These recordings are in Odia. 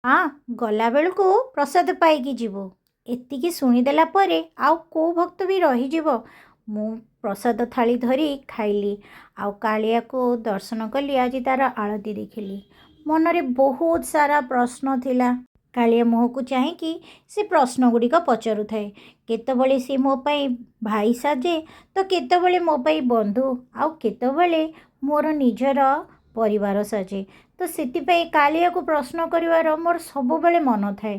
हाँ ଗଲା ବେଳକୁ ପ୍ରସାଦ ପାଇକି ଯିବୁ। ଏତିକି ଶୁଣିଦେଲା ପରେ ଆଉ କେଉଁ ଭକ୍ତ ବି ରହିଯିବ। ମୁଁ ପ୍ରସାଦ ଥାଳି ଧରି ଖାଇଲି ଆଉ କାଳିଆକୁ ଦର୍ଶନ କଲି। ଆଜି ତାର ଆଳତି ଦେଖିଲି। ମନରେ ବହୁତ ସାରା ପ୍ରଶ୍ନ ଥିଲା। କାଳିଆ ମୁହଁକୁ ଚାହିଁକି ସେ ପ୍ରଶ୍ନ ଗୁଡ଼ିକ ପଚାରୁଥାଏ। କେତେବେଳେ ସେ ମୋ ପାଇଁ ଭାଇ ସାଜେ ତ କେତେବେଳେ ମୋ ପାଇଁ ବନ୍ଧୁ, ଆଉ କେତେବେଳେ ମୋର ନିଜର ପରିବାର ସାଜେ। ତ ସେଥିପାଇଁ କାଳିଆକୁ ପ୍ରଶ୍ନ କରିବାର ମୋର ସବୁବେଳେ ମନ ଥାଏ।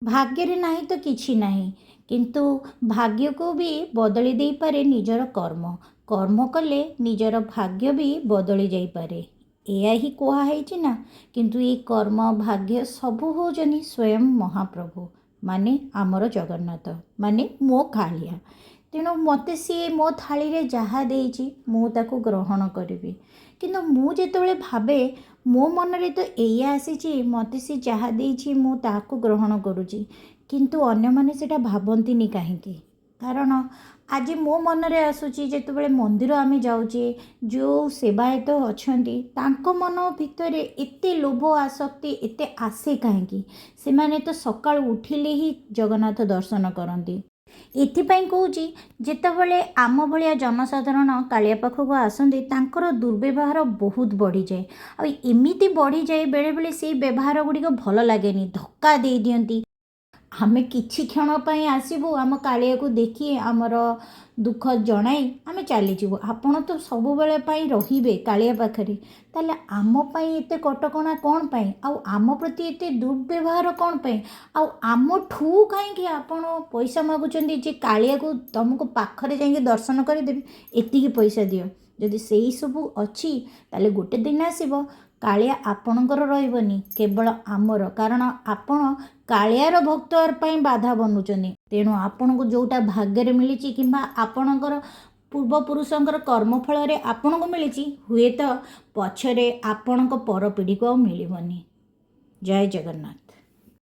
ଭାଗ୍ୟରେ ନାହିଁ ତ କିଛି ନାହିଁ, କିନ୍ତୁ ଭାଗ୍ୟକୁ ବି ବଦଳି ଦେଇପାରେ ନିଜର କର୍ମ। କର୍ମ କଲେ ନିଜର ଭାଗ୍ୟ ବି ବଦଳି ଯାଇପାରେ। ଏଇଆ ହିଁ କୁହାହେଇଛି ନା। କିନ୍ତୁ ଏଇ କର୍ମ ଭାଗ୍ୟ ସବୁ ହେଉଛନ୍ତି ସ୍ୱୟଂ ମହାପ୍ରଭୁ, ମାନେ ଆମର ଜଗନ୍ନାଥ, ମାନେ ମୋ କାଳିଆ। ତେଣୁ ମୋତେ ସିଏ ମୋ ଥାଳିରେ ଯାହା ଦେଇଛି ମୁଁ ତାକୁ ଗ୍ରହଣ କରିବି। କିନ୍ତୁ ମୁଁ ଯେତେବେଳେ ଭାବେ ମୋ ମନରେ ତ ଏଇଆ ଆସିଛି, ମୋତେ ସେ ଯାହା ଦେଇଛି ମୁଁ ତାହାକୁ ଗ୍ରହଣ କରୁଛି, କିନ୍ତୁ ଅନ୍ୟମାନେ ସେଇଟା ଭାବନ୍ତିନି କାହିଁକି? କାରଣ ଆଜି ମୋ ମନରେ ଆସୁଛି, ଯେତେବେଳେ ମନ୍ଦିର ଆମେ ଯାଉଛେ, ଯେଉଁ ସେବାୟତ ଅଛନ୍ତି ତାଙ୍କ ମନ ଭିତରେ ଏତେ ଲୋଭ ଆସକ୍ତି ଏତେ ଆସେ କାହିଁକି? ସେମାନେ ତ ସକାଳୁ ଉଠିଲେ ହିଁ ଜଗନ୍ନାଥ ଦର୍ଶନ କରନ୍ତି। ଏଥିପାଇଁ କହୁଛି, ଯେତେବେଳେ ଆମ ଭଳିଆ ଜନସାଧାରଣ କାଳିଆ ପାଖକୁ ଆସନ୍ତି ତାଙ୍କର ଦୁର୍ବ୍ୟବହାର ବହୁତ ବଢ଼ିଯାଏ। ଆଉ ଏମିତି ବଢ଼ିଯାଏ, ବେଳେବେଳେ ସେଇ ବ୍ୟବହାର ଗୁଡ଼ିକ ଭଲ ଲାଗେନି, ଧକ୍କା ଦେଇଦିଅନ୍ତି। ଆମେ କିଛି କ୍ଷଣ ପାଇଁ ଆସିବୁ, ଆମ କାଳିଆକୁ ଦେଖି ଆମର ଦୁଃଖ ଜଣାଇ ଆମେ ଚାଲିଯିବୁ। ଆପଣ ତ ସବୁବେଳେ ପାଇଁ ରହିବେ କାଳିଆ ପାଖରେ, ତାହେଲେ ଆମ ପାଇଁ ଏତେ କଟକଣା କ'ଣ ପାଇଁ? ଆଉ ଆମ ପ୍ରତି ଏତେ ଦୁର୍ବ୍ୟବହାର କ'ଣ ପାଇଁ? ଆଉ ଆମଠୁ କାହିଁକି ଆପଣ ପଇସା ମାଗୁଛନ୍ତି ଯେ କାଳିଆକୁ ତୁମକୁ ପାଖରେ ଯାଇକି ଦର୍ଶନ କରିଦେବି, ଏତିକି ପଇସା ଦିଅ? ଯଦି ସେଇ ସବୁ ଅଛି, ତାହେଲେ ଗୋଟେ ଦିନ ଆସିବ କାଳିଆ ଆପଣଙ୍କର ରହିବନି, କେବଳ ଆମର। କାରଣ ଆପଣ କାଳିଆର ଭକ୍ତ ପାଇଁ ବାଧା ବନୁଛନ୍ତି। ତେଣୁ ଆପଣଙ୍କୁ ଯେଉଁଟା ଭାଗ୍ୟରେ ମିଳିଛି କିମ୍ବା ଆପଣଙ୍କର ପୂର୍ବପୁରୁଷଙ୍କର କର୍ମଫଳରେ ଆପଣଙ୍କୁ ମିଳିଛି, ହୁଏତ ପଛରେ ଆପଣଙ୍କ ପରପିଢ଼ିକୁ ଆଉ ମିଳିବନି। ଜୟ ଜଗନ୍ନାଥ।